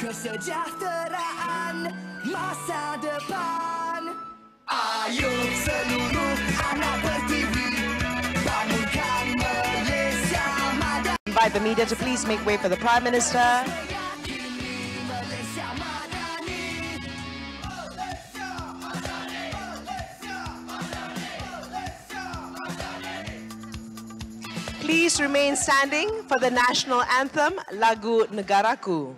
kesejahteraan masa depan. Ayo seluruh anak bertivi, bangunkan Malaysia madani. Invite the media to please make way for the Prime Minister. Please remain standing for the national anthem, Lagu Negaraku.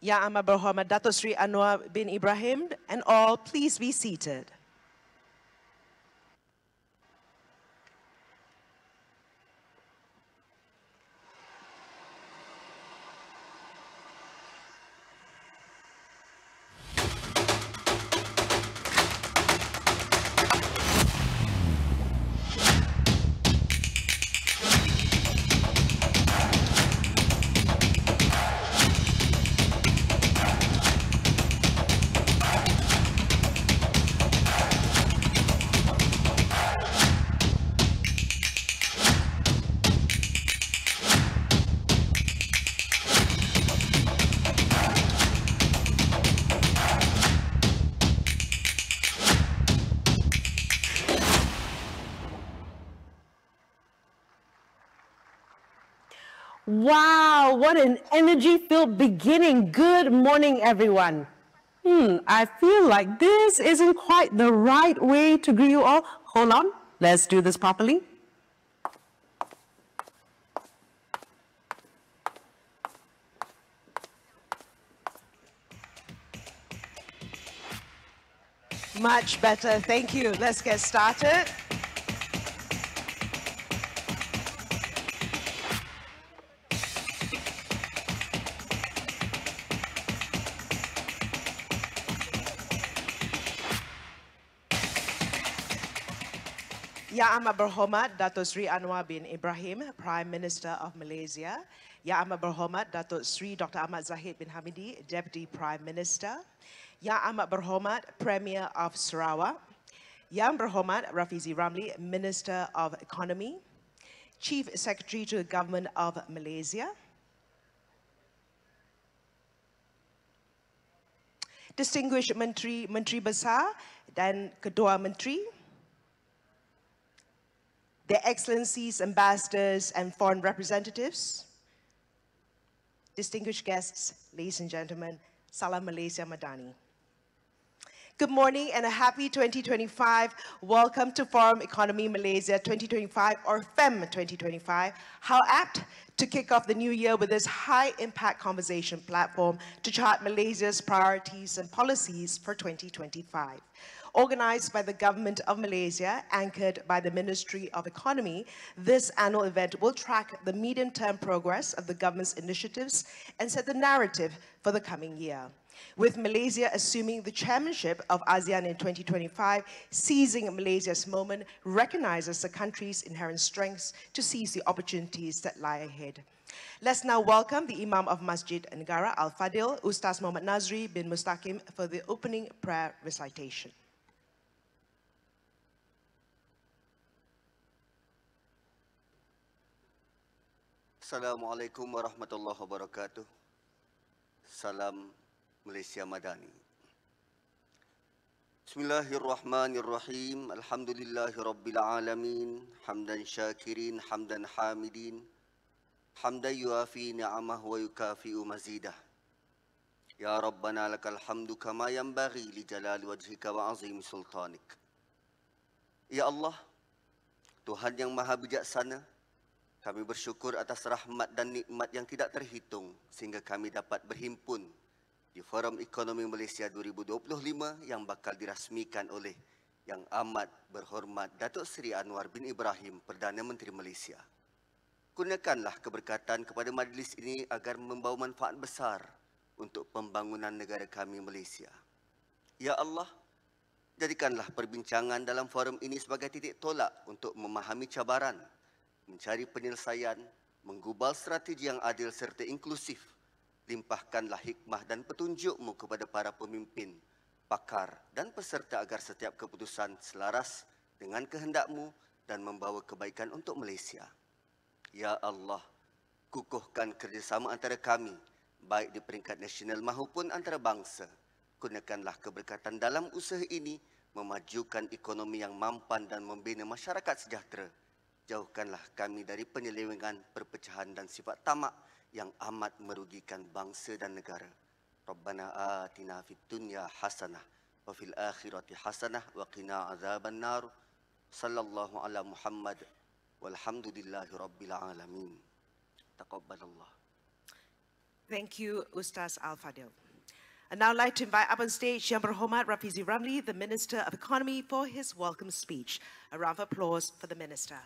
Yang Amat Berhormat Datuk Seri Anwar bin Ibrahim and all, please be seated. Wow, what an energy-filled beginning. Good morning, everyone. I feel like this isn't quite the right way to greet you all. Hold on, let's do this properly. Much better, thank you. Let's get started. Yang Amat Berhormat Datuk Seri Anwar bin Ibrahim, Prime Minister of Malaysia. Yang Amat Berhormat Datuk Seri Dr. Ahmad Zahid bin Hamidi, Deputy Prime Minister. Yang Amat Berhormat Premier of Sarawak. Yang Berhormat Rafizi Ramli, Minister of Economy. Chief Secretary to the Government of Malaysia. Distinguished Menteri, Menteri Besar dan Kedua Menteri. Their Excellencies, Ambassadors and Foreign Representatives, distinguished guests, ladies and gentlemen, Salam Malaysia Madani. Good morning and a happy 2025. Welcome to Forum Ekonomi Malaysia 2025 or FEM 2025. How apt to kick off the new year with this high-impact conversation platform to chart Malaysia's priorities and policies for 2025. Organized by the Government of Malaysia, anchored by the Ministry of Economy, this annual event will track the medium-term progress of the government's initiatives and set the narrative for the coming year. With Malaysia assuming the chairmanship of ASEAN in 2025, seizing Malaysia's moment recognizes the country's inherent strengths to seize the opportunities that lie ahead. Let's now welcome the Imam of Masjid Negara Al-Fadil, Ustaz Muhammad Nazri bin Mustaqim, for the opening prayer recitation. Assalamualaikum warahmatullahi wabarakatuh. Salam Malaysia Madani. Bismillahirrahmanirrahim. Alhamdulillahirabbil alamin. Hamdan syakirin, hamdan hamidin. Hamdan yuafi ni'amah wa yukafi'u mazidah. Ya Rabbana lakal hamdu kama yanbaghi li jalali wajhika wa azimi sultanik. Ya Allah, Tuhan yang Maha Bijaksana, kami bersyukur atas rahmat dan nikmat yang tidak terhitung sehingga kami dapat berhimpun di Forum Ekonomi Malaysia 2025 yang bakal dirasmikan oleh Yang Amat Berhormat Datuk Seri Anwar bin Ibrahim, Perdana Menteri Malaysia. Gunakanlah keberkatan kepada majlis ini agar membawa manfaat besar untuk pembangunan negara kami Malaysia. Ya Allah, jadikanlah perbincangan dalam forum ini sebagai titik tolak untuk memahami cabaran, mencari penyelesaian, menggubal strategi yang adil serta inklusif. Limpahkanlah hikmah dan petunjuk-Mu kepada para pemimpin, pakar dan peserta agar setiap keputusan selaras dengan kehendak-Mu dan membawa kebaikan untuk Malaysia. Ya Allah, kukuhkan kerjasama antara kami, baik di peringkat nasional maupun antarabangsa. Gunakanlah keberkatan dalam usaha ini, memajukan ekonomi yang mampan dan membina masyarakat sejahtera. Jauhkanlah kami dari penyelewengan, perpecahan dan sifat tamak yang amat merugikan bangsa dan negara. Rabbana atina fid dunya hasanah wa fil akhirati hasanah wa qina azaban nar. Sallallahu ala Muhammad walhamdulillahi rabbil alamin. Taqabbalallah. Thank you, Ustaz Al-Fadil. I'd now like to invite up on stage Yang Berhormat Rafizi Ramli, the Minister of Economy, for his welcome speech. A round of applause for the Minister.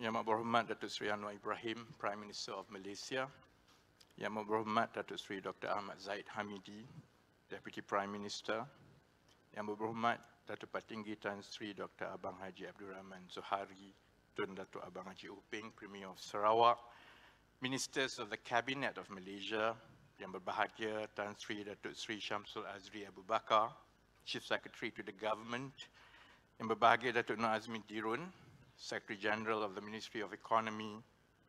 Yang Berhormat Datuk Seri Anwar Ibrahim, Prime Minister of Malaysia. Yang Berhormat Datuk Seri Dr. Ahmad Zahid Hamidi, Deputy Prime Minister. Yang Berhormat Datuk Patinggi Tan Sri Dr. Abang Haji Abdul Rahman Zohari, Tun Datuk Abang Haji Uping, Premier of Sarawak. Ministers of the Cabinet of Malaysia, Yang Berbahagia Tan Sri Datuk Sri Syamsul Azri Abu Bakar, Chief Secretary to the Government. Yang Berbahagia Datuk Nur Azmi Dirun, Secretary General of the Ministry of Economy,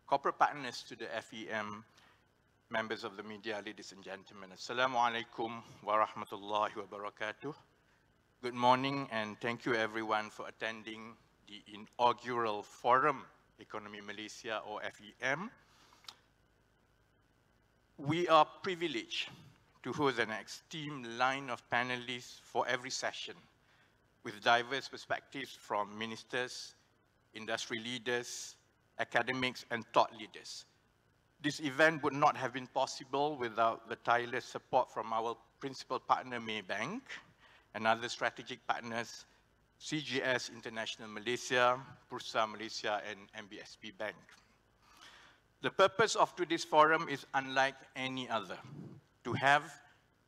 corporate partners to the FEM, members of the media, ladies and gentlemen. Assalamualaikum warahmatullahi wabarakatuh. Good morning and thank you everyone for attending the inaugural Forum Ekonomi Malaysia or FEM. We are privileged to host an esteemed line of panelists for every session with diverse perspectives from ministers, industry leaders, academics, and thought leaders. This event would not have been possible without the tireless support from our principal partner, Maybank, and other strategic partners, CGS International Malaysia, Bursa Malaysia, and MBSP Bank. The purpose of today's forum is unlike any other, to have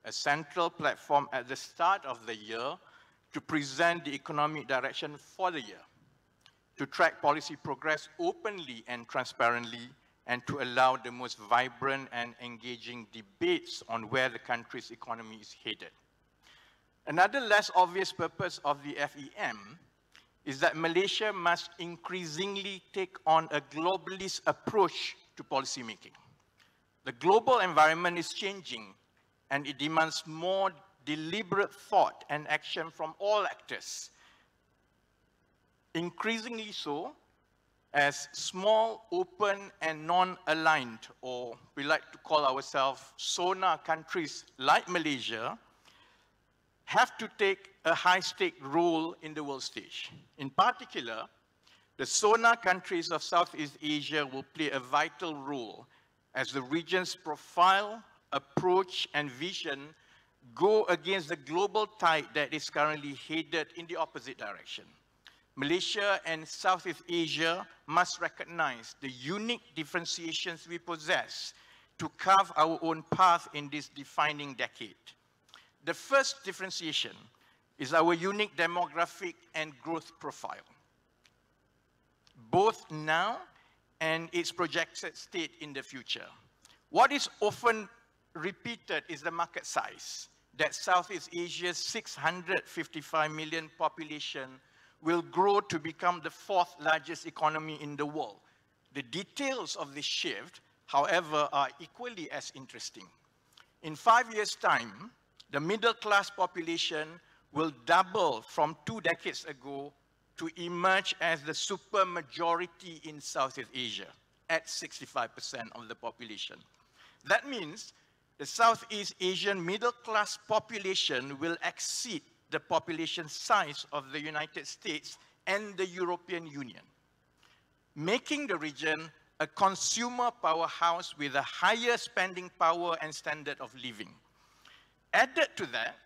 a central platform at the start of the year to present the economic direction for the year, to track policy progress openly and transparently, and to allow the most vibrant and engaging debates on where the country's economy is headed. Another less obvious purpose of the FEM is that Malaysia must increasingly take on a globalist approach to policymaking. The global environment is changing, and it demands more deliberate thought and action from all actors. Increasingly so, as small, open, and non-aligned, or we like to call ourselves SONA countries like Malaysia, have to take a high-stake role in the world stage. In particular, the SONA countries of Southeast Asia will play a vital role as the region's profile, approach, and vision go against the global tide that is currently headed in the opposite direction. Malaysia and Southeast Asia must recognize the unique differentiations we possess to carve our own path in this defining decade. The first differentiation is our unique demographic and growth profile. both now and its projected state in the future. What is often repeated is the market size, that Southeast Asia's 655 million population will grow to become the 4th largest economy in the world. The details of this shift, however, are equally as interesting. In 5 years' time, the middle-class population will double from 2 decades ago to emerge as the supermajority in Southeast Asia, at 65% of the population. That means the Southeast Asian middle-class population will exceed the population size of the United States and the European Union, making the region a consumer powerhouse with a higher spending power and standard of living. Added to that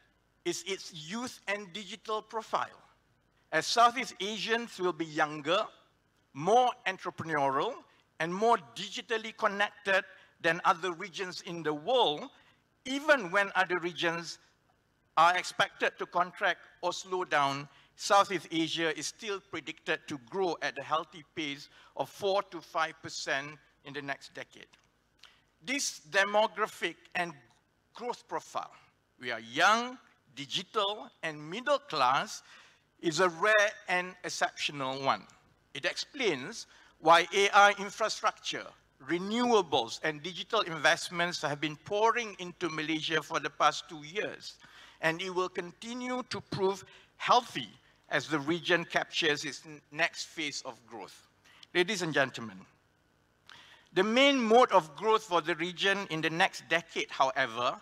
is its youth and digital profile, as Southeast Asians will be younger, more entrepreneurial, and more digitally connected than other regions in the world, even when other regions are expected to contract or slow down. Southeast Asia is still predicted to grow at a healthy pace of 4 to 5% in the next decade. This demographic and growth profile, we are young, digital, and middle class, is a rare and exceptional one. It explains why AI infrastructure, renewables, and digital investments have been pouring into Malaysia for the past 2 years, and it will continue to prove healthy as the region captures its next phase of growth. Ladies and gentlemen, the main mode of growth for the region in the next decade, however,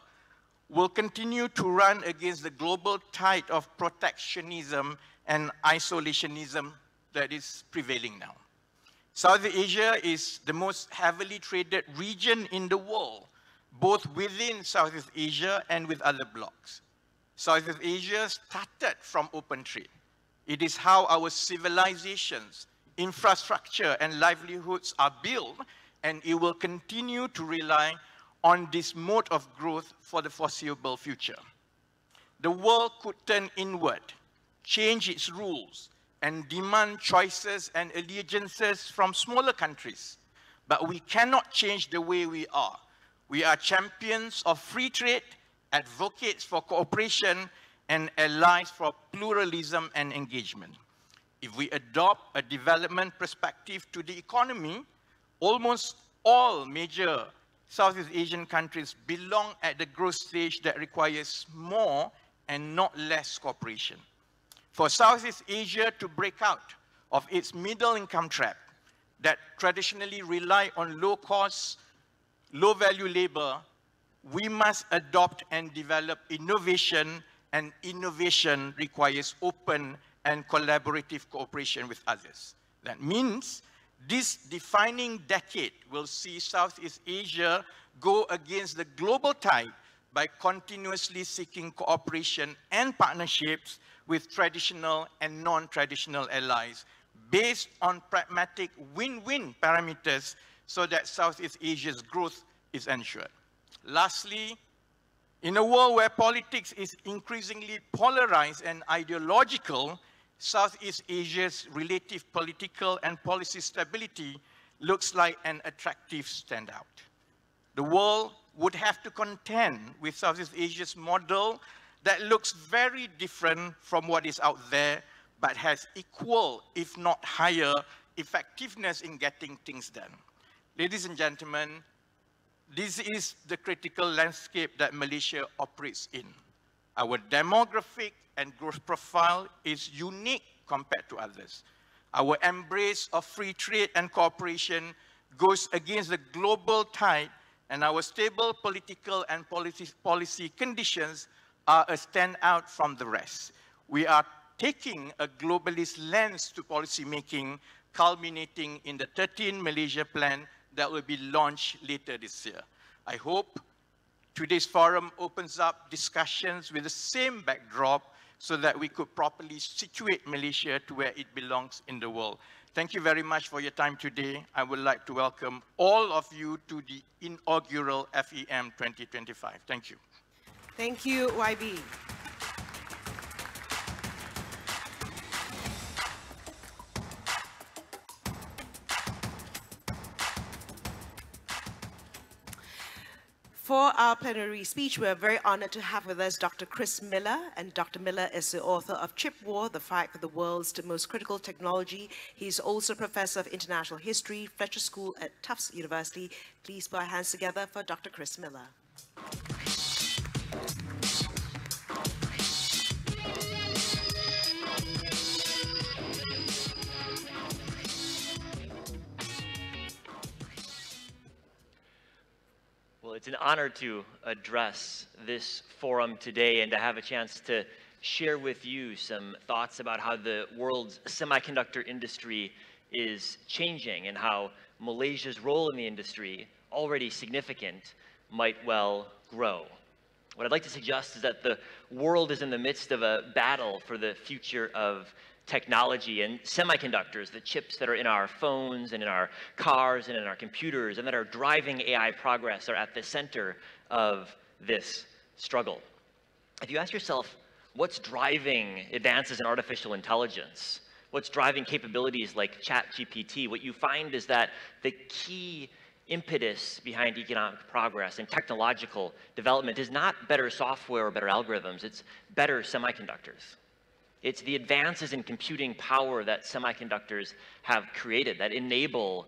will continue to run against the global tide of protectionism and isolationism that is prevailing now. Southeast Asia is the most heavily traded region in the world, both within Southeast Asia and with other blocs. Southeast Asia started from open trade. It is how our civilizations, infrastructure, and livelihoods are built, and it will continue to rely on this mode of growth for the foreseeable future. The world could turn inward, change its rules, and demand choices and allegiances from smaller countries. But we cannot change the way we are. We are champions of free trade, advocates for cooperation, and allies for pluralism and engagement. If we adopt a development perspective to the economy, almost all major Southeast Asian countries belong at the growth stage that requires more and not less cooperation. For Southeast Asia to break out of its middle-income trap that traditionally rely on low-cost, low-value labor, we must adopt and develop innovation, and innovation requires open and collaborative cooperation with others. That means this defining decade will see Southeast Asia go against the global tide by continuously seeking cooperation and partnerships with traditional and non-traditional allies based on pragmatic win-win parameters so that Southeast Asia's growth is ensured. Lastly, in a world where politics is increasingly polarized and ideological, Southeast Asia's relative political and policy stability looks like an attractive standout. The world would have to contend with Southeast Asia's model that looks very different from what is out there, but has equal, if not higher, effectiveness in getting things done. Ladies and gentlemen, this is the critical landscape that Malaysia operates in. Our demographic and growth profile is unique compared to others. Our embrace of free trade and cooperation goes against the global tide, and our stable political and policy conditions are a standout from the rest. We are taking a globalist lens to policy making, culminating in the 13 Malaysia Plan that will be launched later this year. I hope today's forum opens up discussions with the same backdrop so that we could properly situate Malaysia to where it belongs in the world. Thank you very much for your time today. I would like to welcome all of you to the inaugural FEM 2025. Thank you. Thank you, YB. For our plenary speech, we are very honored to have with us Dr. Chris Miller, and Dr. Miller is the author of Chip War, The Fight for the World's Most Critical Technology. He's also Professor of International History, Fletcher School at Tufts University. Please put our hands together for Dr. Chris Miller. Well, it's an honor to address this forum today and to have a chance to share with you some thoughts about how the world's semiconductor industry is changing and how Malaysia's role in the industry, already significant, might well grow. What I'd like to suggest is that the world is in the midst of a battle for the future of technology, and semiconductors, the chips that are in our phones and in our cars and in our computers and that are driving AI progress, are at the center of this struggle. If you ask yourself, what's driving advances in artificial intelligence? What's driving capabilities like ChatGPT? What you find is that the key impetus behind economic progress and technological development is not better software or better algorithms, it's better semiconductors. It's the advances in computing power that semiconductors have created that enable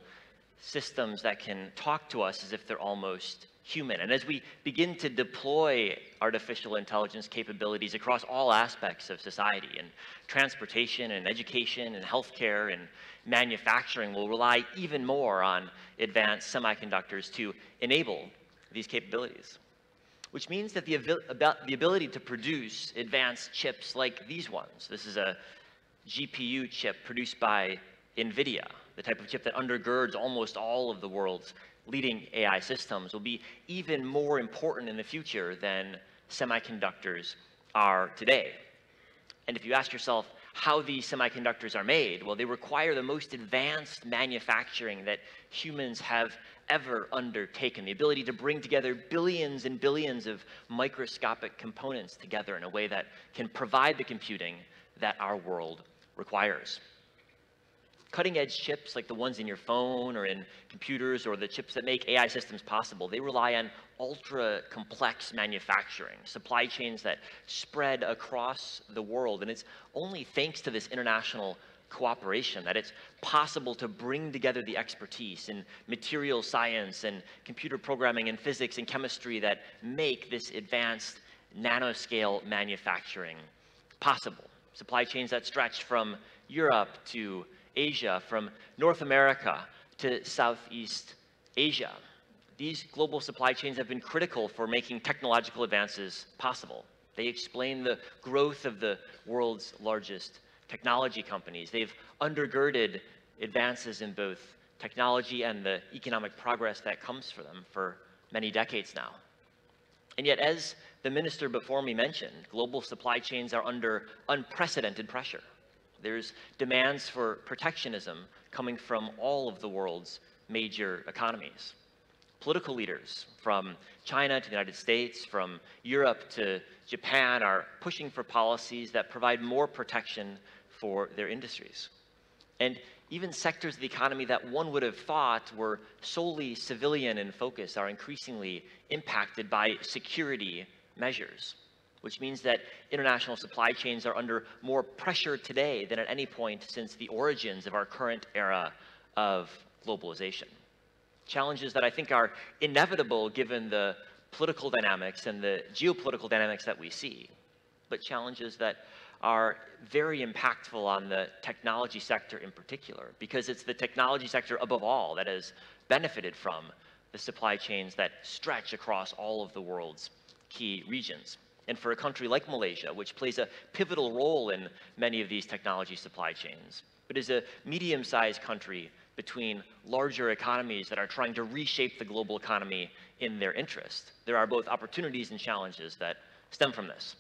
systems that can talk to us as if they're almost human. And as we begin to deploy artificial intelligence capabilities across all aspects of society, and transportation and education and healthcare and manufacturing will rely even more on advanced semiconductors to enable these capabilities. Which means that the ability to produce advanced chips like these ones, this is a GPU chip produced by NVIDIA, the type of chip that undergirds almost all of the world's leading AI systems, will be even more important in the future than semiconductors are today. And if you ask yourself how these semiconductors are made, well, they require the most advanced manufacturing that humans have ever undertaken, the ability to bring together billions and billions of microscopic components together in a way that can provide the computing that our world requires. Cutting-edge chips like the ones in your phone or in computers or the chips that make AI systems possible, they rely on ultra-complex manufacturing, supply chains that spread across the world. And it's only thanks to this international cooperation that it's possible to bring together the expertise in material science and computer programming and physics and chemistry that make this advanced nanoscale manufacturing possible. Supply chains that stretch from Europe to Asia, from North America to Southeast Asia. These global supply chains have been critical for making technological advances possible. They explain the growth of the world's largest technology companies. They've undergirded advances in both technology and the economic progress that comes for them for many decades now. And yet, as the minister before me mentioned, global supply chains are under unprecedented pressure. There's demands for protectionism coming from all of the world's major economies. Political leaders from China to the United States, from Europe to Japan, are pushing for policies that provide more protection for their industries. And even sectors of the economy that one would have thought were solely civilian in focus are increasingly impacted by security measures, which means that international supply chains are under more pressure today than at any point since the origins of our current era of globalization. Challenges that I think are inevitable given the political dynamics and the geopolitical dynamics that we see, but challenges that are very impactful on the technology sector in particular, because it's the technology sector above all that has benefited from the supply chains that stretch across all of the world's key regions. And for a country like Malaysia, which plays a pivotal role in many of these technology supply chains, but is a medium-sized country between larger economies that are trying to reshape the global economy in their interest, there are both opportunities and challenges that stem from this.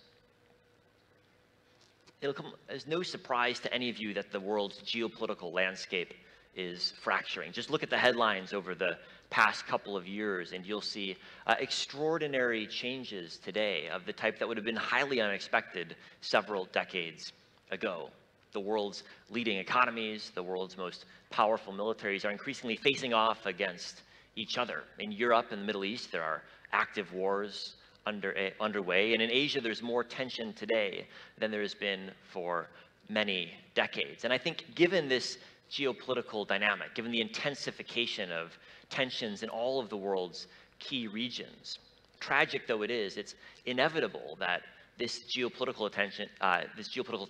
It'll come as no surprise to any of you that the world's geopolitical landscape is fracturing. Just look at the headlines over the past couple of years and you'll see extraordinary changes today of the type that would have been highly unexpected several decades ago. The world's leading economies, the world's most powerful militaries are increasingly facing off against each other. In Europe and the Middle East, there are active wars underway. And in Asia, there's more tension today than there has been for many decades. And I think given this geopolitical dynamic, given the intensification of tensions in all of the world's key regions, tragic though it is, it's inevitable that this geopolitical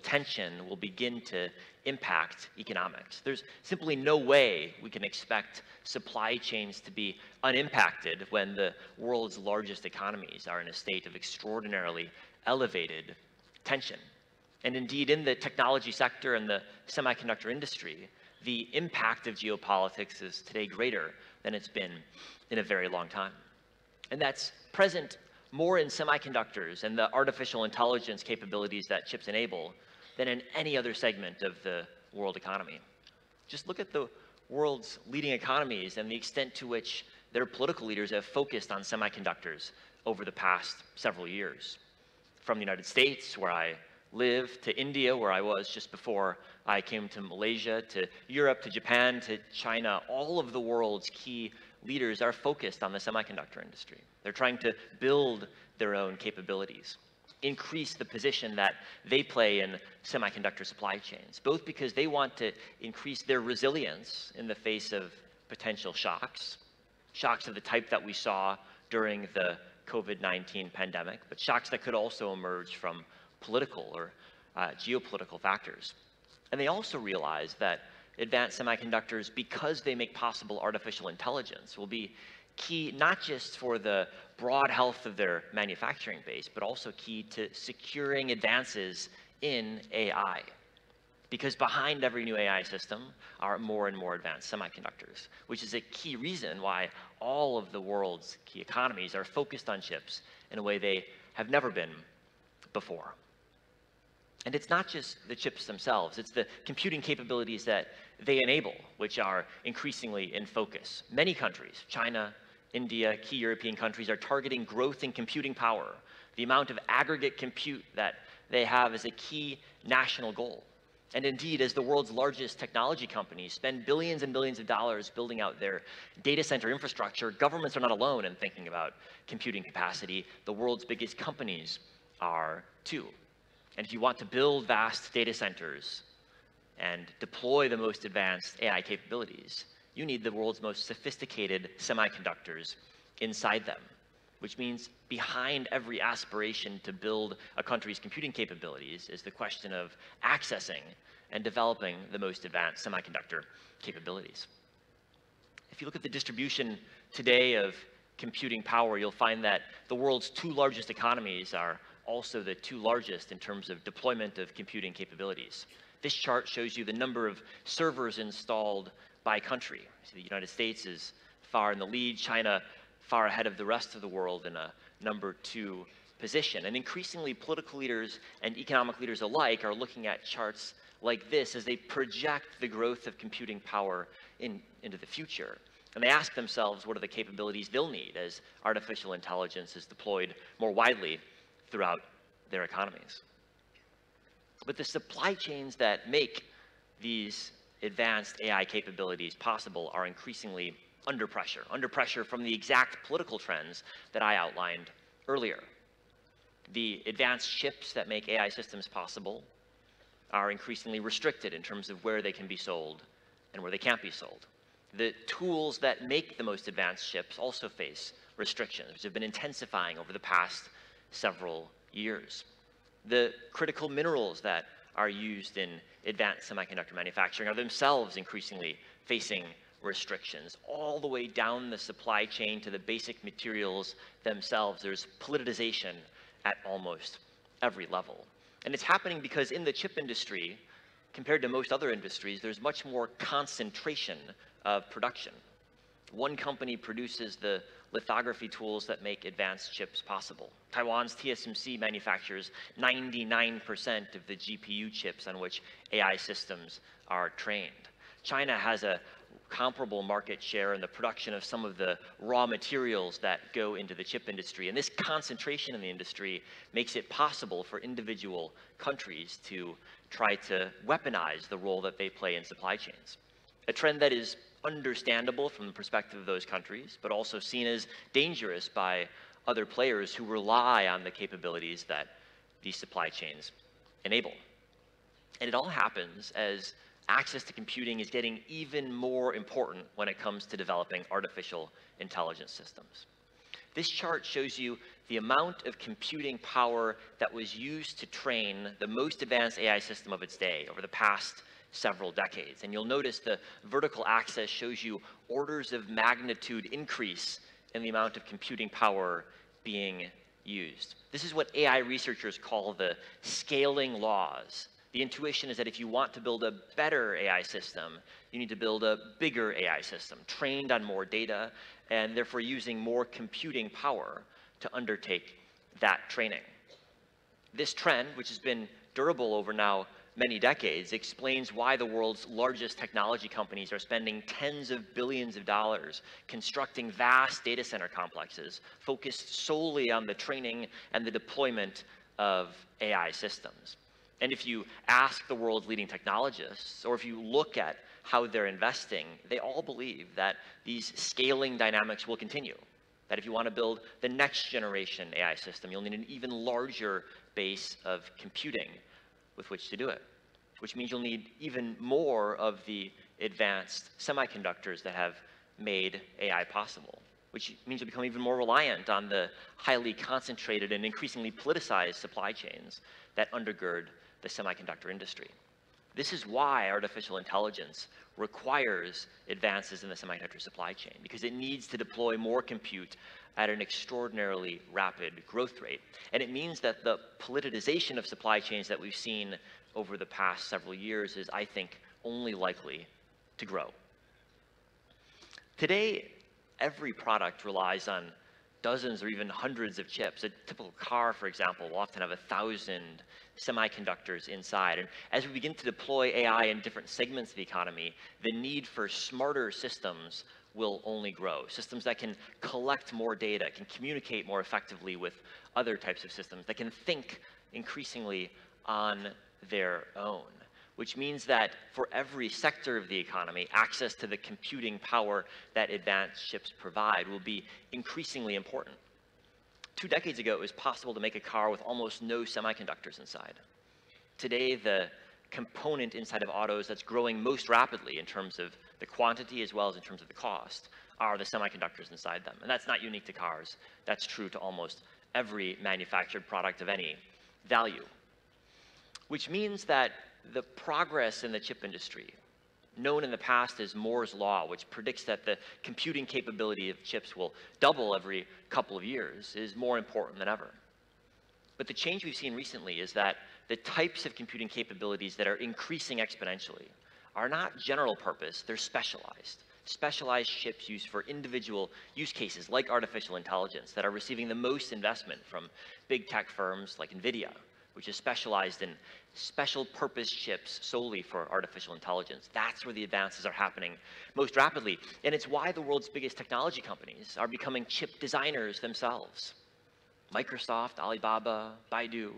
tension will begin to impact economics. There's simply no way we can expect supply chains to be unimpacted when the world's largest economies are in a state of extraordinarily elevated tension. And indeed, in the technology sector and the semiconductor industry, the impact of geopolitics is today greater than it's been in a very long time. And that's present more in semiconductors and the artificial intelligence capabilities that chips enable than in any other segment of the world economy. Just look at the world's leading economies and the extent to which their political leaders have focused on semiconductors over the past several years. From the United States, where I live, to India, where I was just before I came to Malaysia, to Europe, to Japan, to China, all of the world's key leaders are focused on the semiconductor industry. They're trying to build their own capabilities, increase the position that they play in semiconductor supply chains, both because they want to increase their resilience in the face of potential shocks of the type that we saw during the COVID-19 pandemic, but shocks that could also emerge from political or geopolitical factors. And they also realize that advanced semiconductors, because they make possible artificial intelligence, will be key not just for the broad health of their manufacturing base, but also key to securing advances in AI. Because behind every new AI system are more and more advanced semiconductors, which is a key reason why all of the world's key economies are focused on chips in a way they have never been before. And it's not just the chips themselves, it's the computing capabilities that they enable, which are increasingly in focus. Many countries, China, India, key European countries, are targeting growth in computing power. The amount of aggregate compute that they have is a key national goal. And indeed, as the world's largest technology companies spend billions and billions of dollars building out their data center infrastructure, governments are not alone in thinking about computing capacity. The world's biggest companies are too. And if you want to build vast data centers and deploy the most advanced AI capabilities, you need the world's most sophisticated semiconductors inside them, which means behind every aspiration to build a country's computing capabilities is the question of accessing and developing the most advanced semiconductor capabilities. If you look at the distribution today of computing power, you'll find that the world's two largest economies are also the two largest in terms of deployment of computing capabilities. This chart shows you the number of servers installed by country. So the United States is far in the lead, China far ahead of the rest of the world in a number 2 position. And increasingly, political leaders and economic leaders alike are looking at charts like this as they project the growth of computing power into the future. And they ask themselves what are the capabilities they'll need as artificial intelligence is deployed more widely throughout their economies. But the supply chains that make these advanced AI capabilities possible are increasingly under pressure from the exact political trends that I outlined earlier. The advanced chips that make AI systems possible are increasingly restricted in terms of where they can be sold and where they can't be sold. The tools that make the most advanced chips also face restrictions, which have been intensifying over the past several years. The critical minerals that are used in advanced semiconductor manufacturing are themselves increasingly facing restrictions. All the way down the supply chain to the basic materials themselves, there's politicization at almost every level. And it's happening because in the chip industry, compared to most other industries, there's much more concentration of production. One company produces the lithography tools that make advanced chips possible. Taiwan's TSMC manufactures 99% of the GPU chips on which AI systems are trained. China has a comparable market share in the production of some of the raw materials that go into the chip industry. And this concentration in the industry makes it possible for individual countries to try to weaponize the role that they play in supply chains. A trend that is understandable from the perspective of those countries, but also seen as dangerous by other players who rely on the capabilities that these supply chains enable. And it all happens as access to computing is getting even more important when it comes to developing artificial intelligence systems. This chart shows you the amount of computing power that was used to train the most advanced AI system of its day over the past several decades. And you'll notice the vertical axis shows you orders of magnitude increase in the amount of computing power being used. This is what AI researchers call the scaling laws. The intuition is that if you want to build a better AI system, you need to build a bigger AI system, trained on more data, and therefore using more computing power to undertake that training. This trend, which has been durable over now many decades, explains why the world's largest technology companies are spending tens of billions of dollars constructing vast data center complexes focused solely on the training and the deployment of AI systems. And if you ask the world's leading technologists, or if you look at how they're investing, they all believe that these scaling dynamics will continue. That if you want to build the next generation AI system, you'll need an even larger base of computing with which to do it, which means you'll need even more of the advanced semiconductors that have made AI possible, which means you'll become even more reliant on the highly concentrated and increasingly politicized supply chains that undergird the semiconductor industry. This is why artificial intelligence requires advances in the semiconductor supply chain, because it needs to deploy more compute at an extraordinarily rapid growth rate. And it means that the politicization of supply chains that we've seen over the past several years is, I think, only likely to grow. Today, every product relies on dozens or even hundreds of chips. A typical car, for example, will often have 1,000 semiconductors inside. And as we begin to deploy AI in different segments of the economy, the need for smarter systems will only grow. Systems that can collect more data, can communicate more effectively with other types of systems, that can think increasingly on their own, which means that for every sector of the economy, access to the computing power that advanced chips provide will be increasingly important. 2 decades ago, it was possible to make a car with almost no semiconductors inside. Today, the component inside of autos that's growing most rapidly in terms of the quantity as well as in terms of the cost are the semiconductors inside them. And that's not unique to cars. That's true to almost every manufactured product of any value. Which means that the progress in the chip industry, known in the past as Moore's Law, which predicts that the computing capability of chips will double every couple of years, is more important than ever. But the change we've seen recently is that the types of computing capabilities that are increasing exponentially are not general purpose, they're specialized. Specialized chips used for individual use cases like artificial intelligence that are receiving the most investment from big tech firms like NVIDIA, which is specialized in special purpose chips solely for artificial intelligence. That's where the advances are happening most rapidly. And it's why the world's biggest technology companies are becoming chip designers themselves. Microsoft, Alibaba, Baidu,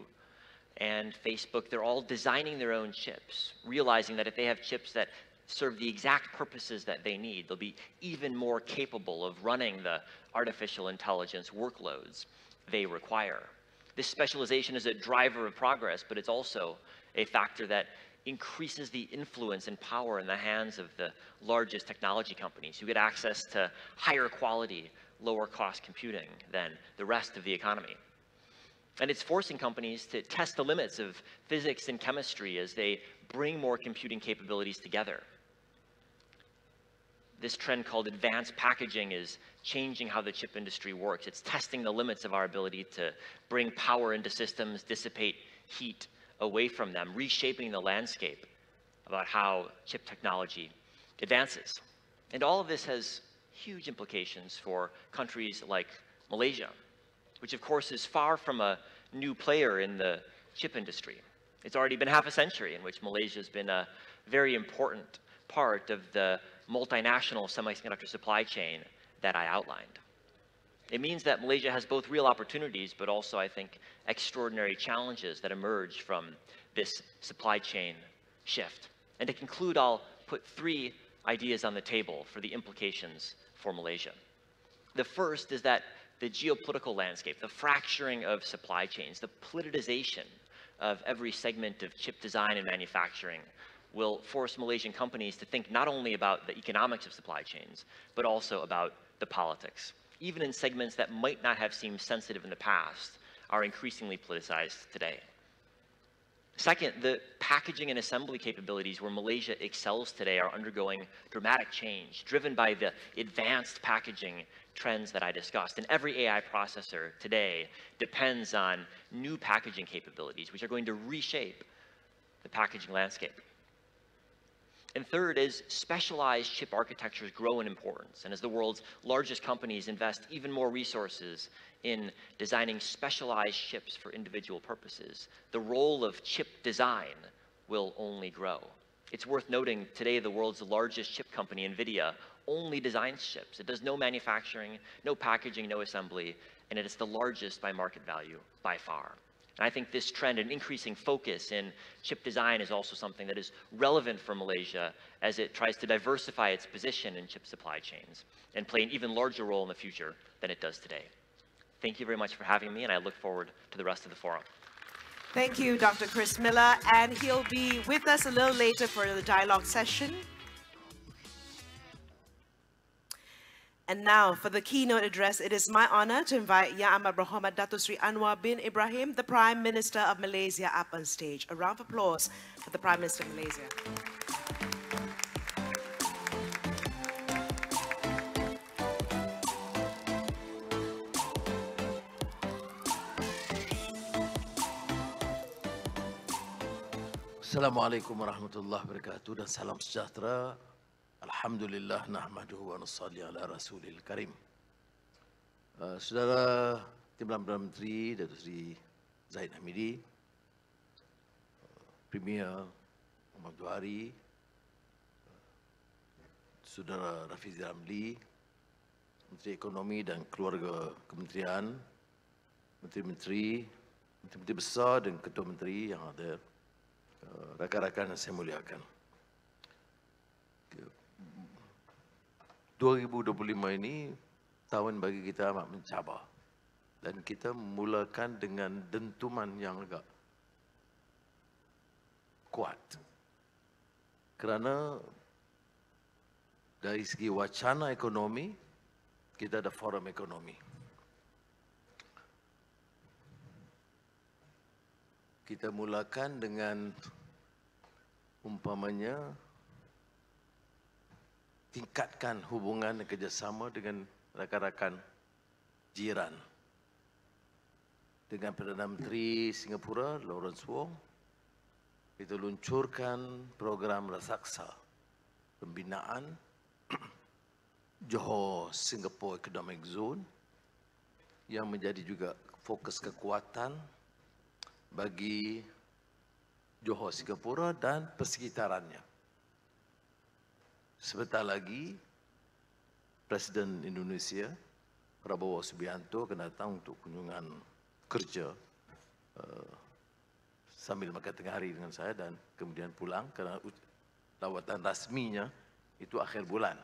and Facebook, they're all designing their own chips, realizing that if they have chips that serve the exact purposes that they need, they'll be even more capable of running the artificial intelligence workloads they require. This specialization is a driver of progress, but it's also a factor that increases the influence and power in the hands of the largest technology companies who get access to higher quality, lower cost computing than the rest of the economy. And it's forcing companies to test the limits of physics and chemistry as they bring more computing capabilities together. This trend called advanced packaging is changing how the chip industry works. It's testing the limits of our ability to bring power into systems, dissipate heat away from them, reshaping the landscape about how chip technology advances. And all of this has huge implications for countries like Malaysia, which of course is far from a new player in the chip industry. It's already been half a century in which Malaysia has been a very important part of the multinational semiconductor supply chain that I outlined. It means that Malaysia has both real opportunities, but also, I think, extraordinary challenges that emerge from this supply chain shift. And to conclude, I'll put 3 ideas on the table for the implications for Malaysia. The first is that the geopolitical landscape, the fracturing of supply chains, the politicization of every segment of chip design and manufacturing will force Malaysian companies to think not only about the economics of supply chains, but also about the politics. Even in segments that might not have seemed sensitive in the past, are increasingly politicized today. Second, the packaging and assembly capabilities where Malaysia excels today are undergoing dramatic change, driven by the advanced packaging trends that I discussed. And every AI processor today depends on new packaging capabilities, which are going to reshape the packaging landscape. And third, as specialized chip architectures grow in importance, and as the world's largest companies invest even more resources in designing specialized chips for individual purposes, the role of chip design will only grow. It's worth noting today the world's largest chip company, NVIDIA, only designs chips. It does no manufacturing, no packaging, no assembly, and it is the largest by market value by far. And I think this trend and increasing focus in chip design is also something that is relevant for Malaysia as it tries to diversify its position in chip supply chains and play an even larger role in the future than it does today. Thank you very much for having me, and I look forward to the rest of the forum. Thank you, Dr. Chris Miller, and he'll be with us a little later for the dialogue session. And now, for the keynote address, it is my honor to invite Yang Amat Berhormat Datuk Seri Anwar bin Ibrahim, the Prime Minister of Malaysia, up on stage. A round of applause for the Prime Minister of Malaysia. Assalamualaikum warahmatullahi wabarakatuh dan salam sejahtera. Alhamdulillah nahmaduhu wa nusalli ala rasulil karim. Saudara Timbalan Perdana Menteri Datuk Seri Zahid Hamidi, Premier Muhammad Johari, Saudara Rafizi Ramli, Menteri Ekonomi dan Keluarga Kementerian, Menteri-Menteri, Menteri Besar dan Ketua Menteri yang ada, rakan-rakan yang saya muliakan. 2025 ini tahun bagi kita amat mencabar dan kita mulakan dengan dentuman yang agak kuat kerana dari segi wacana ekonomi kita ada Forum Ekonomi. Kita mulakan dengan umpamanya tingkatkan hubungan dan kerjasama dengan rakan-rakan jiran. Dengan Perdana Menteri Singapura, Lawrence Wong, kita luncurkan program raksasa pembinaan Johor Singapore Economic Zone yang menjadi juga fokus kekuatan bagi Johor Singapura dan persekitarannya. Sebentar lagi, Presiden Indonesia, Prabowo Subianto akan datang untuk kunjungan kerja sambil makan tengah hari dengan saya dan kemudian pulang kerana lawatan rasminya itu akhir bulan.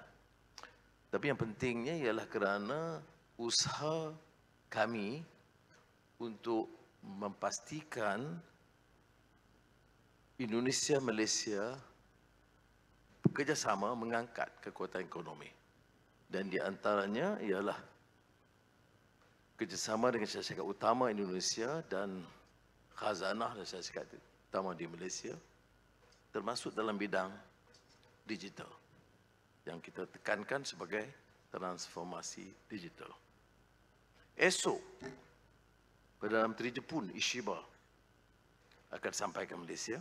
Tapi yang pentingnya ialah kerana usaha kami untuk memastikan Indonesia, Malaysia bekerjasama mengangkat kekuatan ekonomi. Dan di antaranya ialah kerjasama dengan syarikat utama Indonesia dan khazanah dan syarikat utama di Malaysia, termasuk dalam bidang digital yang kita tekankan sebagai transformasi digital. Esok, Perdana Menteri Jepun Ishiba akan sampai ke Malaysia.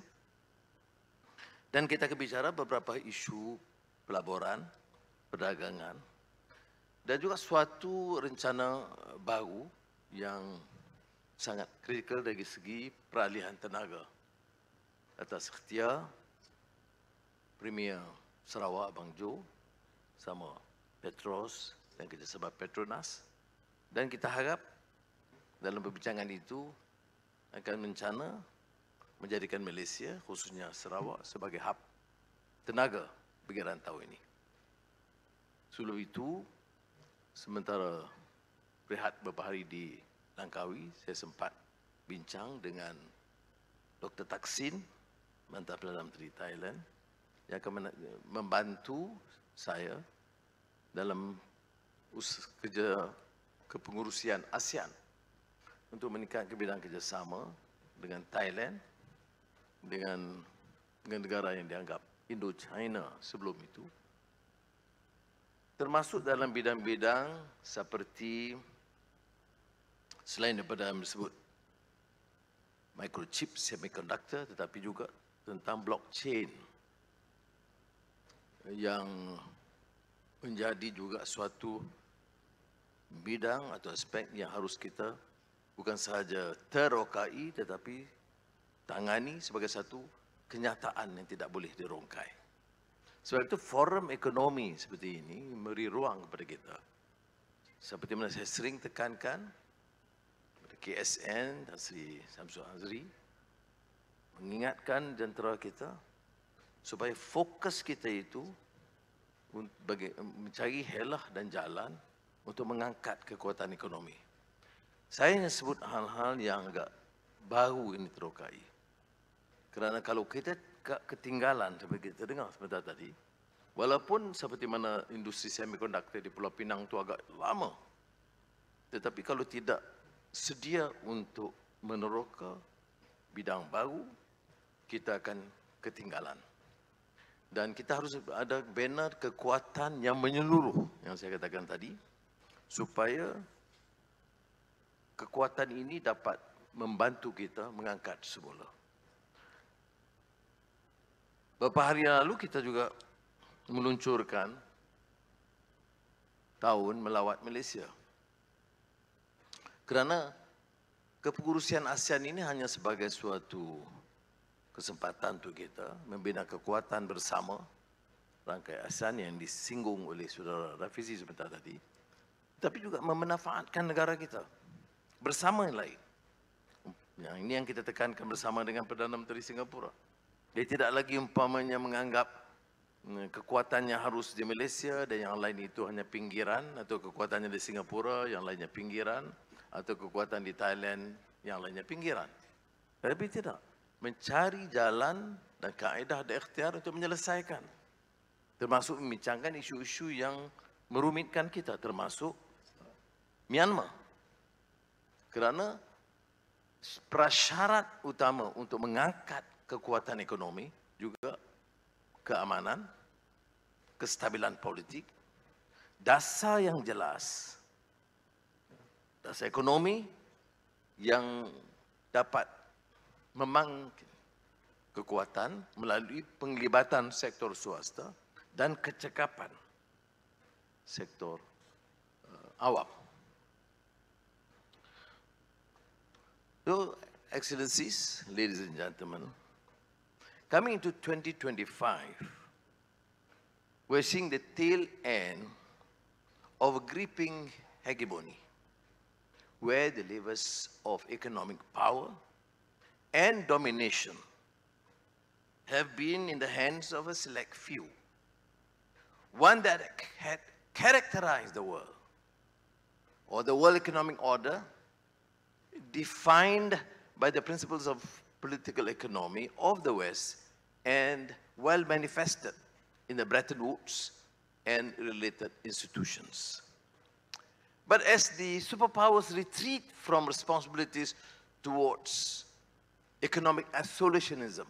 Dan kita akan bicara beberapa isu pelaburan, perdagangan dan juga suatu rencana baru yang sangat kritikal dari segi peralihan tenaga atas ikhtiar Premier Sarawak Abang Jo sama Petros dan kerjasama Petronas. Dan kita harap dalam perbincangan itu akan rencana menjadikan Malaysia, khususnya Sarawak, sebagai hub tenaga bagi rantau ini. Sebelum itu, sementara berehat beberapa hari di Langkawi, saya sempat bincang dengan Dr. Thaksin, mantan Perdana Menteri Thailand, yang akan membantu saya dalam kerja kepengurusian ASEAN untuk meningkatkan bidang kerjasama dengan Thailand, dengan negara yang dianggap Indo-China sebelum itu, termasuk dalam bidang-bidang seperti selain daripada yang disebut microchip, semiconductor, tetapi juga tentang blockchain yang menjadi juga suatu bidang atau aspek yang harus kita bukan sahaja terokai tetapi tangani sebagai satu kenyataan yang tidak boleh dirongkai. Sebab itu forum ekonomi seperti ini memberi ruang kepada kita. Seperti mana saya sering tekankan kepada KSN dan Seri Samsul Azri, mengingatkan jentera kita supaya fokus kita itu mencari helah dan jalan untuk mengangkat kekuatan ekonomi. Saya hanya sebut hal-hal yang agak baru ini terokai. Kerana kalau kita ketinggalan seperti kita dengar sebentar tadi, walaupun seperti mana industri semiconductor di Pulau Pinang itu agak lama, tetapi kalau tidak sedia untuk meneroka bidang baru, kita akan ketinggalan. Dan kita harus ada banner kekuatan yang menyeluruh yang saya katakan tadi, supaya kekuatan ini dapat membantu kita mengangkat semula. Beberapa hari lalu kita juga meluncurkan tahun melawat Malaysia. Kerana kepengurusian ASEAN ini hanya sebagai suatu kesempatan untuk kita membina kekuatan bersama rangkai ASEAN yang disinggung oleh saudara Rafizi sebentar tadi, tapi juga memanfaatkan negara kita bersama yang lain. Yang ini yang kita tekankan bersama dengan Perdana Menteri Singapura. Dia tidak lagi umpamanya menganggap kekuatannya harus di Malaysia dan yang lain itu hanya pinggiran, atau kekuatannya di Singapura, yang lainnya pinggiran, atau kekuatan di Thailand, yang lainnya pinggiran. Tapi tidak. Mencari jalan dan kaedah dan ikhtiar untuk menyelesaikan. Termasuk membincangkan isu-isu yang merumitkan kita, termasuk Myanmar. Kerana prasyarat utama untuk mengangkat kekuatan ekonomi juga keamanan, kestabilan politik, dasar yang jelas, dasar ekonomi yang dapat memangkin kekuatan melalui penglibatan sektor swasta dan kecekapan sektor awam. So, Excellencies, ladies and gentlemen, coming into 2025, we're seeing the tail end of a gripping hegemony, where the levers of economic power and domination have been in the hands of a select few, one that had characterized the world, or the world economic order, defined by the principles of political economy of the West and well manifested in the Bretton Woods and related institutions. But as the superpowers retreat from responsibilities towards economic isolationism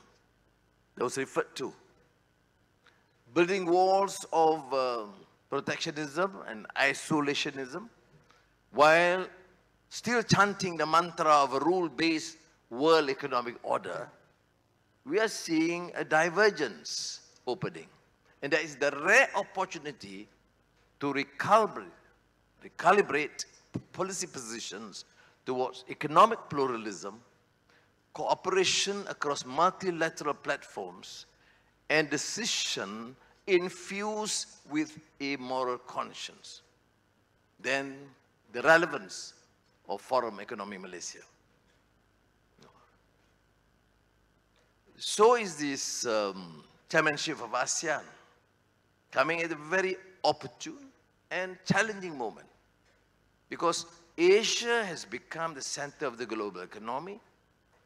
that was referred to, building walls of protectionism and isolationism, while still chanting the mantra of a rule-based world economic order, we are seeing a divergence opening. And that is the rare opportunity to recalibrate policy positions towards economic pluralism, cooperation across multilateral platforms, and decision infused with a moral conscience. Then the relevance of Forum Ekonomi Malaysia. So is this chairmanship of ASEAN coming at a very opportune and challenging moment, because Asia has become the center of the global economy,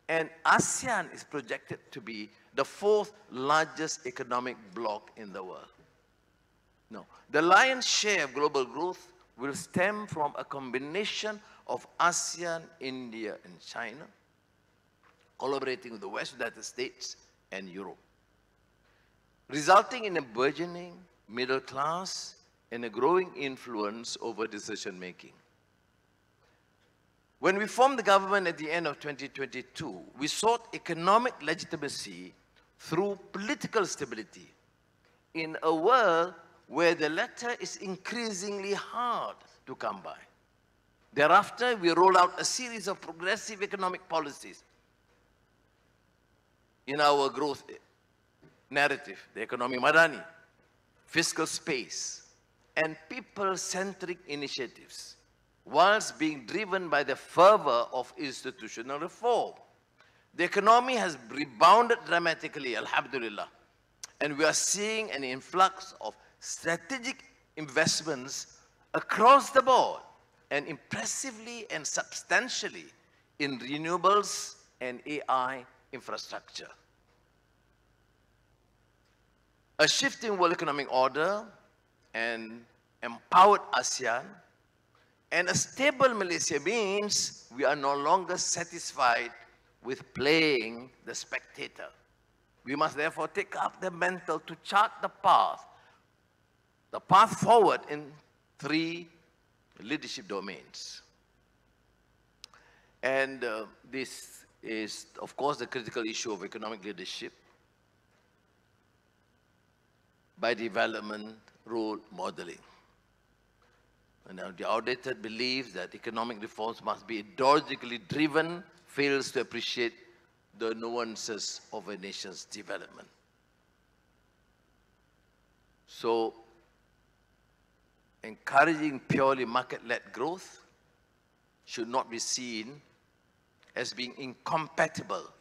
and ASEAN is projected to be the fourth largest economic bloc in the world. Now, the lion's share of global growth will stem from a combination of ASEAN, India, and China, collaborating with the West, United States, and Europe, resulting in a burgeoning middle class and a growing influence over decision-making. When we formed the government at the end of 2022, we sought economic legitimacy through political stability in a world where the latter is increasingly hard to come by. Thereafter, we rolled out a series of progressive economic policies in our growth narrative, the Ekonomi Madani, fiscal space, and people-centric initiatives, whilst being driven by the fervor of institutional reform. The economy has rebounded dramatically, alhamdulillah, and we are seeing an influx of strategic investments across the board, and impressively and substantially in renewables and AI infrastructure. A shifting world economic order and empowered ASEAN and a stable Malaysia means we are no longer satisfied with playing the spectator. We must therefore take up the mantle to chart the path forward in three leadership domains. And this is, of course, the critical issue of economic leadership by development role modeling. And now the outdated belief that economic reforms must be ideologically driven fails to appreciate the nuances of a nation's development. So, encouraging purely market-led growth should not be seen as being incompatible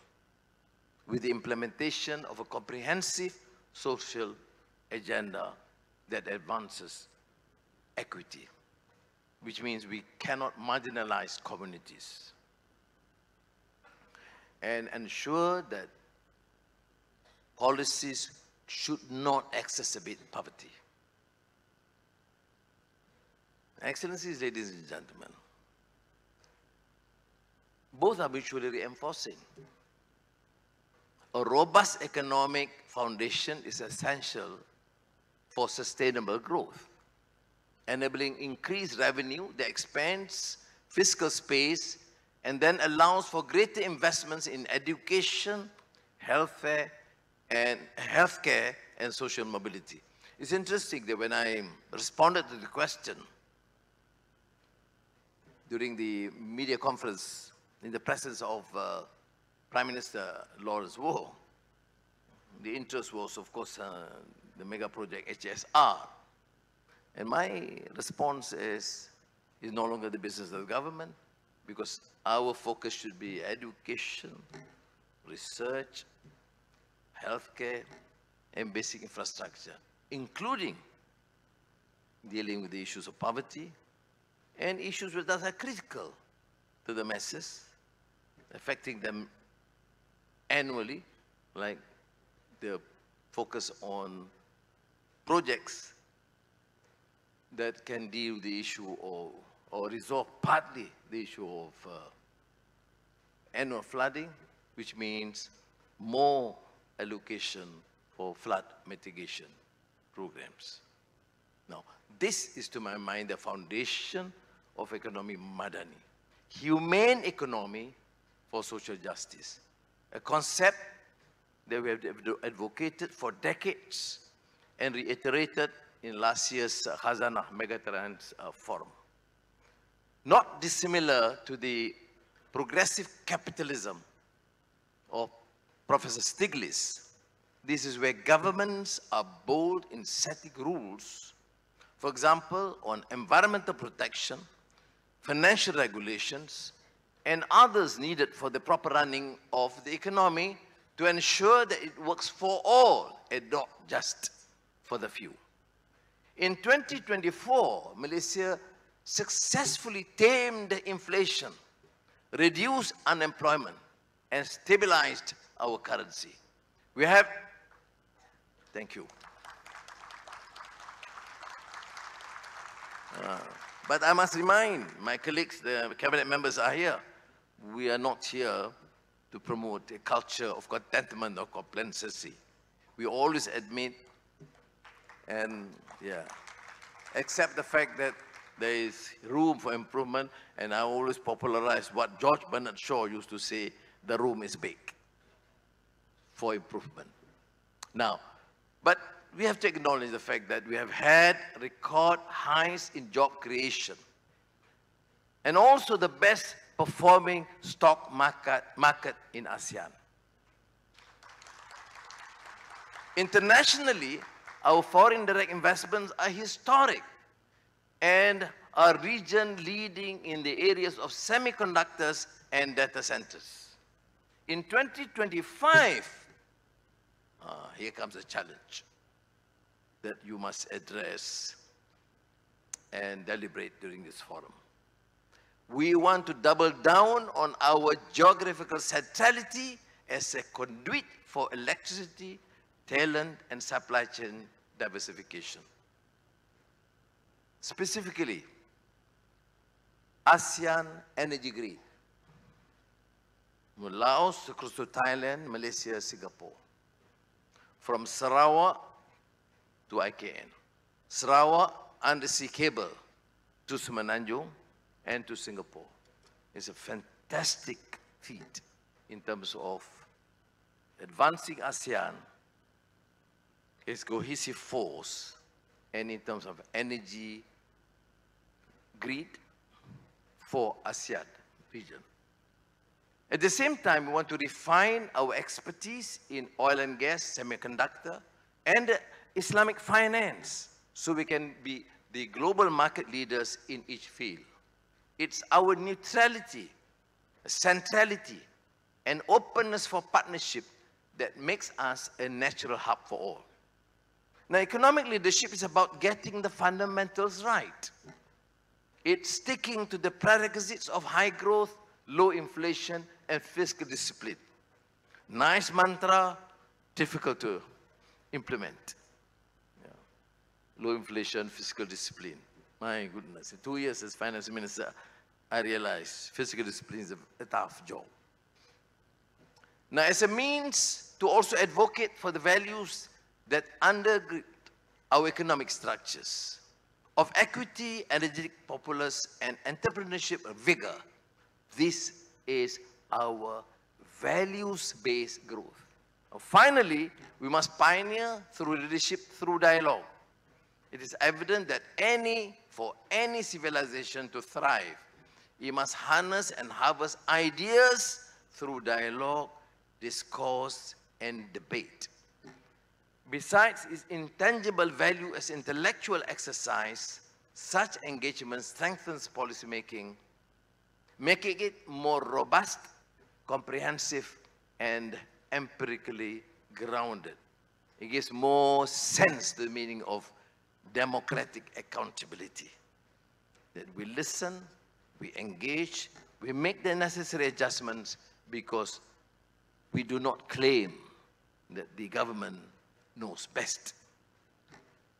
with the implementation of a comprehensive social agenda that advances equity, which means we cannot marginalize communities, and ensure that policies should not exacerbate poverty. Excellencies, ladies and gentlemen, both are mutually reinforcing. A robust economic foundation is essential for sustainable growth, enabling increased revenue that expands fiscal space and then allows for greater investments in education, healthcare, and social mobility. It's interesting that when I responded to the question during the media conference in the presence of Prime Minister Lawrence Wong, the interest was, of course, the mega project HSR. And my response is no longer the business of the government, because our focus should be education, research, healthcare, and basic infrastructure, including dealing with the issues of poverty and issues that are critical to the masses, affecting them annually, like the focus on projects that can deal with the issue of, or resolve partly the issue of annual flooding, which means more allocation for flood mitigation programs. Now, this is, to my mind, the foundation of Ekonomi Madani, humane economy for social justice, a concept that we have advocated for decades and reiterated in last year's Khazanah Megatrends Forum. Not dissimilar to the progressive capitalism of Professor Stiglitz, this is where governments are bold in setting rules, for example, on environmental protection, financial regulations, and others needed for the proper running of the economy to ensure that it works for all and not just for the few. In 2024, Malaysia successfully tamed inflation, reduced unemployment, and stabilized our currency. We have, thank you. But I must remind my colleagues, the cabinet members are here. We are not here to promote a culture of contentment or complacency. We always admit and accept the fact that there is room for improvement, and I always popularize what George Bernard Shaw used to say, the room is big for improvement. Now, but we have to acknowledge the fact that we have had record highs in job creation and also the best performing stock market in ASEAN. Internationally, our foreign direct investments are historic and our region leading in the areas of semiconductors and data centers. In 2025, here comes a challenge that you must address and deliberate during this forum. We want to double down on our geographical centrality as a conduit for electricity, talent, and supply chain diversification. Specifically, ASEAN energy grid, from Laos across to Thailand, Malaysia, Singapore, from Sarawak to IKN, Sarawak undersea cable to Semenanjung and to Singapore. It's a fantastic feat in terms of advancing ASEAN, its cohesive force, and in terms of energy grid for ASEAN region. At the same time, we want to refine our expertise in oil and gas, semiconductor, and Islamic finance, so we can be the global market leaders in each field. It's our neutrality, centrality, and openness for partnership that makes us a natural hub for all. Now, economic leadership is about getting the fundamentals right. It's sticking to the prerequisites of high growth, low inflation, and fiscal discipline. Nice mantra, difficult to implement. Low inflation, fiscal discipline. My goodness, in 2 years as finance minister, I realized fiscal discipline is a tough job. Now, as a means to also advocate for the values that undergird our economic structures of equity, energetic populace, and entrepreneurship vigor, this is our values-based growth. Finally, we must pioneer through leadership, through dialogue. It is evident that for any civilization to thrive, it must harness and harvest ideas through dialogue, discourse, and debate. Besides its intangible value as intellectual exercise, such engagement strengthens policymaking, making it more robust, comprehensive, and empirically grounded. It gives more sense to the meaning of democratic accountability. That we listen, we engage, we make the necessary adjustments because we do not claim that the government knows best.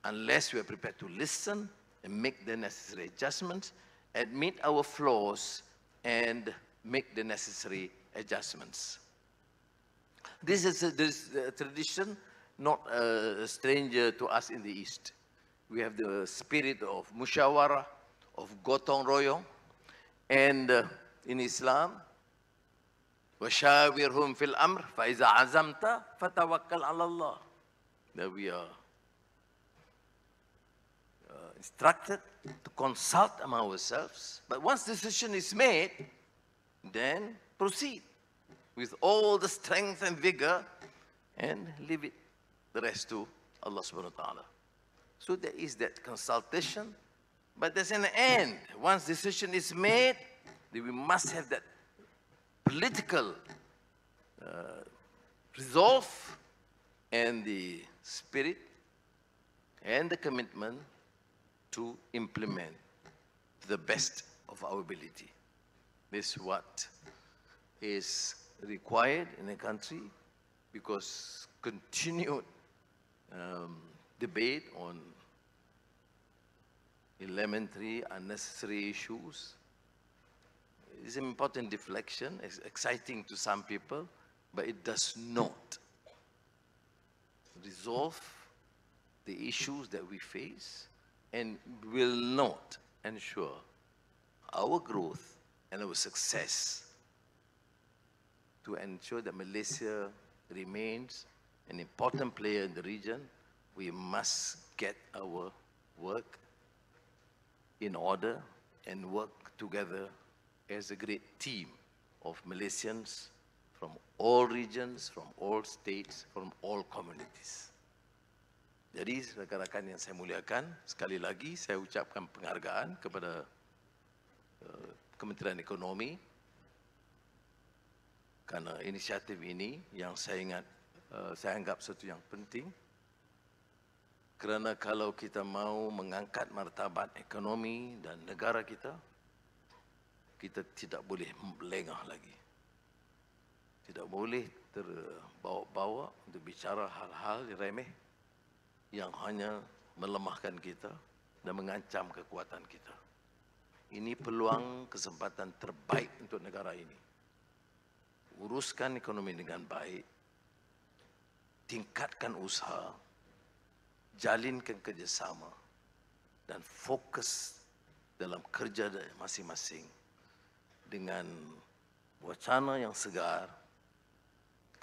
Unless we are prepared to listen and make the necessary adjustments, admit our flaws, and make the necessary adjustments. This is a tradition not a stranger to us in the East. We have the spirit of musyawara, of gotong royong, and in Islam, وَشَاوِرْهُمْ فِي الْأَمْرِ فَإِذَا عَزَمْتَ فَتَوَكَّلْ عَلَى اللَّهِ. That we are instructed to consult among ourselves, but once decision is made, then proceed with all the strength and vigor and leave it, the rest to Allah subhanahu wa ta'ala. So there is that consultation, but there's an end. Once decision is made, then we must have that political resolve and the spirit and the commitment to implement to the best of our ability. This is what is required in a country, because continued debate on elementary, unnecessary issues is an important deflection. It's exciting to some people, but it does not resolve the issues that we face and will not ensure our growth and our success to ensure that Malaysia remains an important player in the region. We must get our work in order and work together as a great team of Malaysians from all regions, from all states, from all communities. Jadi rakan-rakan yang saya muliakan, sekali lagi saya ucapkan penghargaan kepada Kementerian Ekonomi karena inisiatif ini yang saya anggap satu yang penting. Kerana kalau kita mau mengangkat martabat ekonomi dan negara kita, kita tidak boleh lengah lagi. Tidak boleh terbawa-bawa untuk bicara hal-hal remeh yang hanya melemahkan kita dan mengancam kekuatan kita. Ini peluang kesempatan terbaik untuk negara ini. Uruskan ekonomi dengan baik, tingkatkan usaha, jalinkan kerjasama, dan fokus dalam kerja masing-masing dengan wacana yang segar,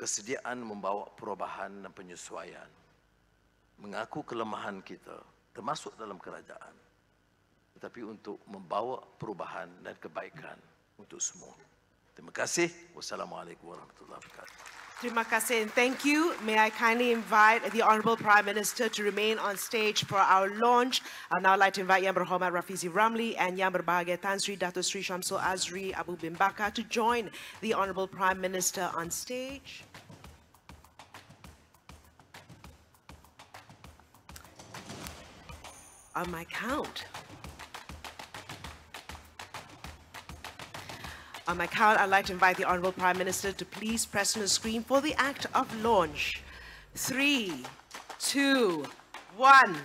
kesediaan membawa perubahan dan penyesuaian, mengaku kelemahan kita, termasuk dalam kerajaan, tetapi untuk membawa perubahan dan kebaikan untuk semua. Terima kasih. Wassalamualaikum warahmatullahi wabarakatuh. Terima kasih and thank you. May I kindly invite the Honourable Prime Minister to remain on stage for our launch. I'd now like to invite Yang Berhormat Rafizi Ramli and Yang Berbahagia Tan Sri Datuk Sri Syamsul Azri Abu Bin Bakar to join the Honourable Prime Minister on stage. On my count. On my count, I'd like to invite the Honourable Prime Minister to please press on the screen for the act of launch. 3, 2, 1.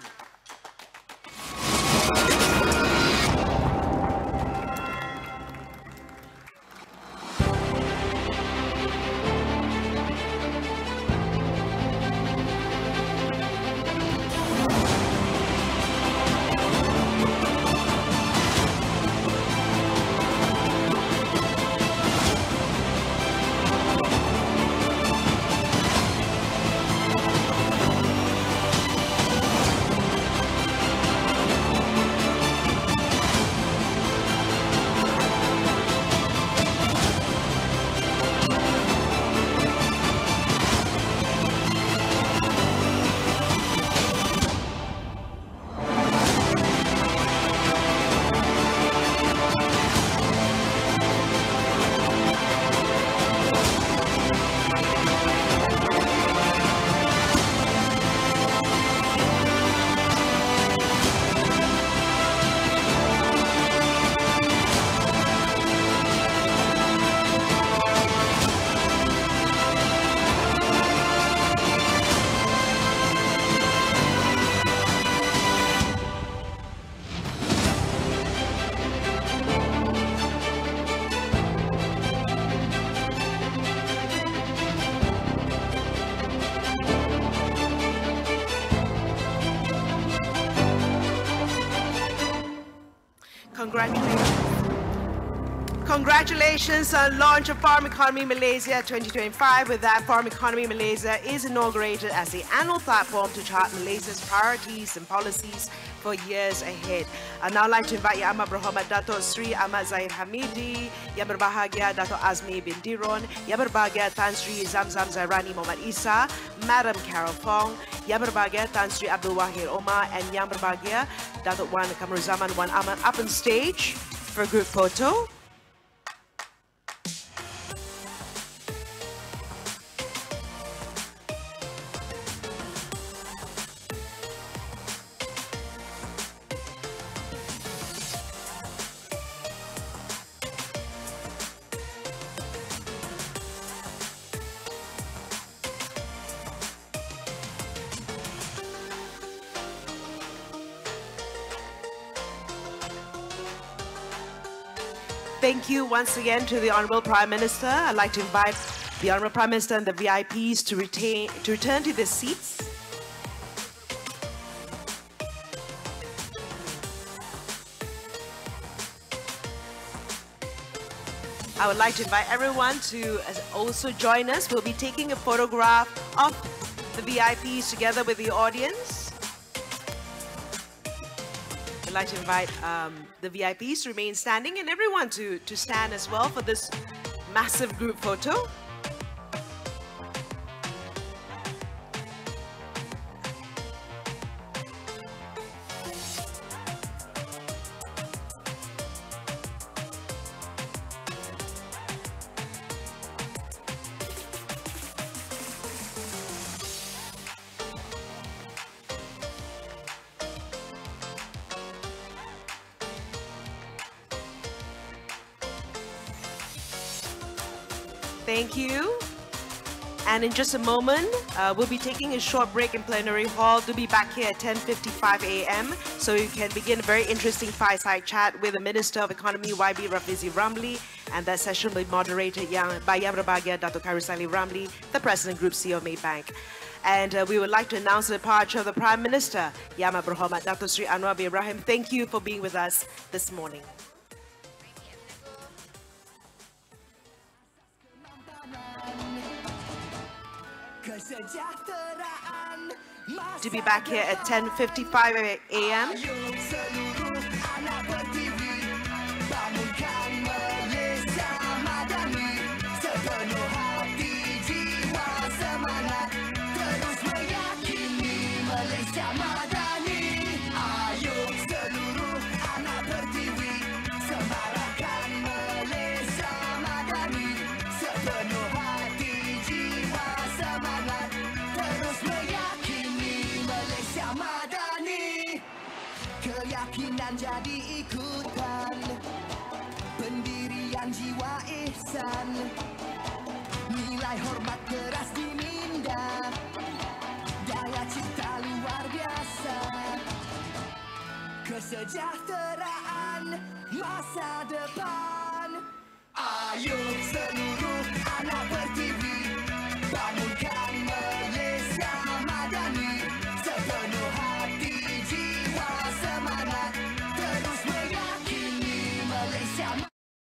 Congratulations on launch of Forum Ekonomi Malaysia 2025. With that, Forum Ekonomi Malaysia is inaugurated as the annual platform to chart Malaysia's priorities and policies for years ahead. I'd now like to invite Yang Amat Berhormat Datuk Sri Ahmad Zahid Hamidi, Yang Berbahagia Datuk Azmi bin Diron, Yang Berbahagia Tan Sri Zamzam Zairani Muhammad Isa, Madam Carol Fong, Yang Berbahagia Tan Sri Abdul Wahid Omar, and Yang Berbahagia Datuk Wan Kamruzaman Wan Ahmad up on stage for a group photo. thank you once again to the Honourable Prime Minister. I'd like to invite the Honourable Prime Minister and the VIPs to return to their seats. I would like to invite everyone to also join us. We'll be taking a photograph of the VIPs together with the audience. I'd like to invite the VIPs to remain standing and everyone to stand as well for this massive group photo. Thank you. And in just a moment, we'll be taking a short break in plenary hall to be back here at 10:55 a.m. So you can begin a very interesting fireside chat with the Minister of Economy, YB Rafizi Ramli, and that session will be moderated by Yang Berbahagia Datuk Harisali Ramli, the President Group CEO of Maybank. And we would like to announce the departure of the Prime Minister, Yang Berhormat Datuk Seri Anwar bin Ibrahim. Thank you for being with us this morning. To be back here at 10:55 a.m. Keyakinan jadi ikutan, pendirian jiwa ihsan, nilai hormat keras diminda, daya cipta luar biasa, kesejahteraan masa depan. Ayo seluruh anak pertiwi,